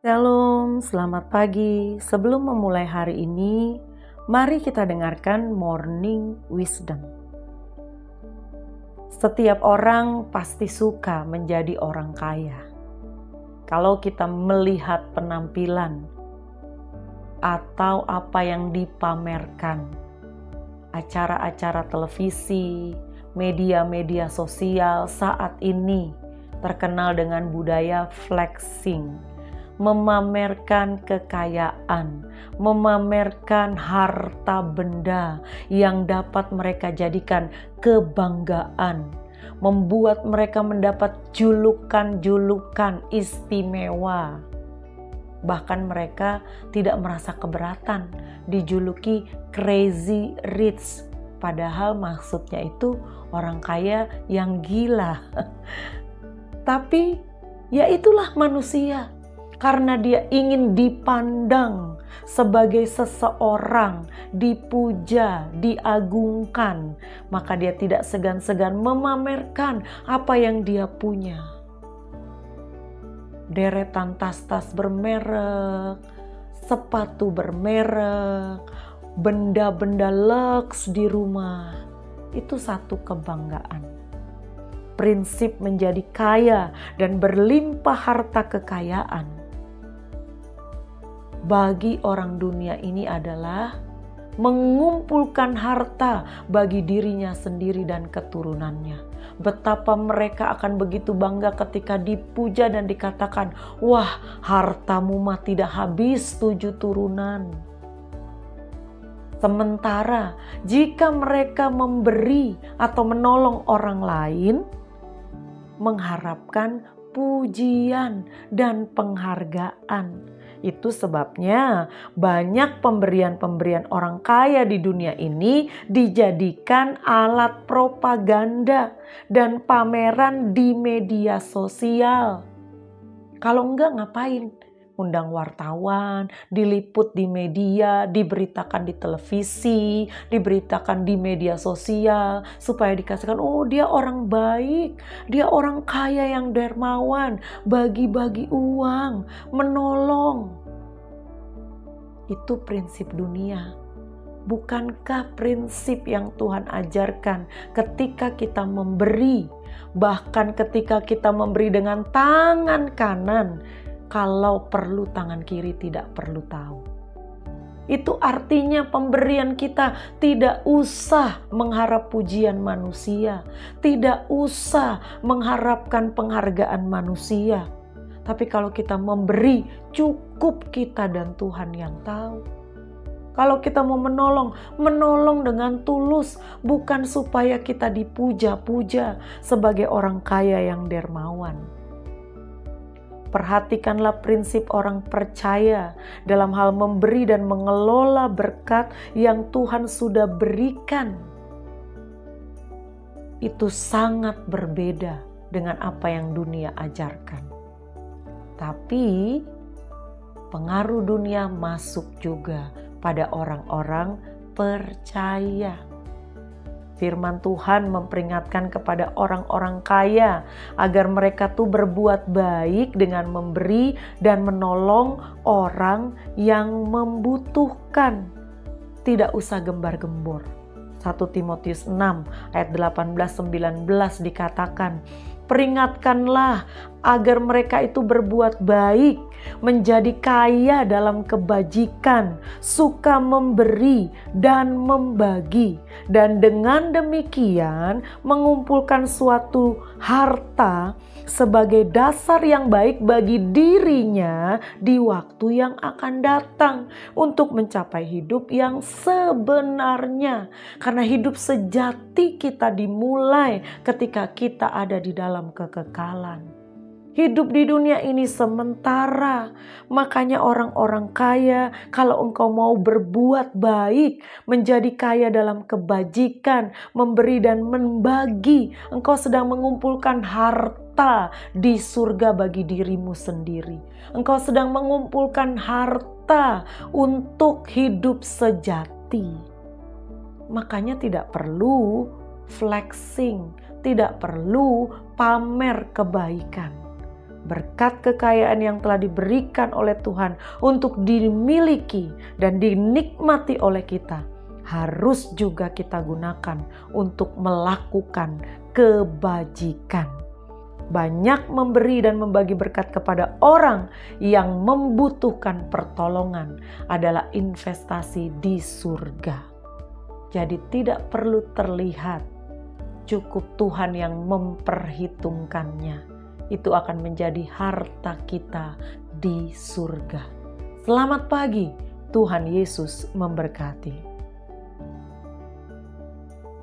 Shalom, selamat pagi. Sebelum memulai hari ini, mari kita dengarkan Morning Wisdom. Setiap orang pasti suka menjadi orang kaya. Kalau kita melihat penampilan atau apa yang dipamerkan, acara-acara televisi, media-media sosial saat ini terkenal dengan budaya flexing, memamerkan kekayaan, memamerkan harta benda yang dapat mereka jadikan kebanggaan, membuat mereka mendapat julukan-julukan istimewa. Bahkan mereka tidak merasa keberatan dijuluki crazy rich, padahal maksudnya itu orang kaya yang gila. Tapi ya itulah manusia. Karena dia ingin dipandang sebagai seseorang, dipuja, diagungkan, maka dia tidak segan-segan memamerkan apa yang dia punya. Deretan tas-tas bermerek, sepatu bermerek, benda-benda luks di rumah, itu satu kebanggaan. Prinsip menjadi kaya dan berlimpah harta kekayaan bagi orang dunia ini adalah mengumpulkan harta bagi dirinya sendiri dan keturunannya. Betapa mereka akan begitu bangga ketika dipuja dan dikatakan, "Wah, hartamu mah tidak habis 7 turunan." Sementara jika mereka memberi atau menolong orang lain, mengharapkan pujian dan penghargaan. Itu sebabnya banyak pemberian-pemberian orang kaya di dunia ini dijadikan alat propaganda dan pameran di media sosial. Kalau enggak ngapain? Undang wartawan, diliput di media, diberitakan di televisi, diberitakan di media sosial supaya dikasihkan, oh dia orang baik, dia orang kaya yang dermawan, bagi-bagi uang, menolong. Itu prinsip dunia. Bukankah prinsip yang Tuhan ajarkan ketika kita memberi, bahkan ketika kita memberi dengan tangan kanan, kalau perlu tangan kiri tidak perlu tahu. Itu artinya pemberian kita tidak usah mengharap pujian manusia, tidak usah mengharapkan penghargaan manusia. Tapi kalau kita memberi, cukup kita dan Tuhan yang tahu. Kalau kita mau menolong dengan tulus, bukan supaya kita dipuja-puja sebagai orang kaya yang dermawan. Perhatikanlah prinsip orang percaya dalam hal memberi dan mengelola berkat yang Tuhan sudah berikan. Itu sangat berbeda dengan apa yang dunia ajarkan. Tapi pengaruh dunia masuk juga pada orang-orang percaya. Firman Tuhan memperingatkan kepada orang-orang kaya agar mereka tuh berbuat baik dengan memberi dan menolong orang yang membutuhkan. Tidak usah gembar-gembor. 1 Timotius 6 ayat 18-19 dikatakan, peringatkanlah agar mereka itu berbuat baik, menjadi kaya dalam kebajikan, suka memberi dan membagi, dan dengan demikian mengumpulkan suatu harta sebagai dasar yang baik bagi dirinya di waktu yang akan datang untuk mencapai hidup yang sebenarnya. Karena hidup sejati kita dimulai ketika kita ada di dalam kekekalan. Hidup di dunia ini sementara, makanya orang-orang kaya, kalau engkau mau berbuat baik, menjadi kaya dalam kebajikan, memberi dan membagi, engkau sedang mengumpulkan harta di surga bagi dirimu sendiri. Engkau sedang mengumpulkan harta untuk hidup sejati. Makanya tidak perlu flexing, tidak perlu pamer kebaikan. berkat kekayaan yang telah diberikan oleh Tuhan untuk dimiliki dan dinikmati oleh kita, harus juga kita gunakan untuk melakukan kebajikan. Banyak memberi dan membagi berkat kepada orang yang membutuhkan pertolongan adalah investasi di surga. Jadi tidak perlu terlihat, cukup Tuhan yang memperhitungkannya. Itu akan menjadi harta kita di surga. Selamat pagi, Tuhan Yesus memberkati.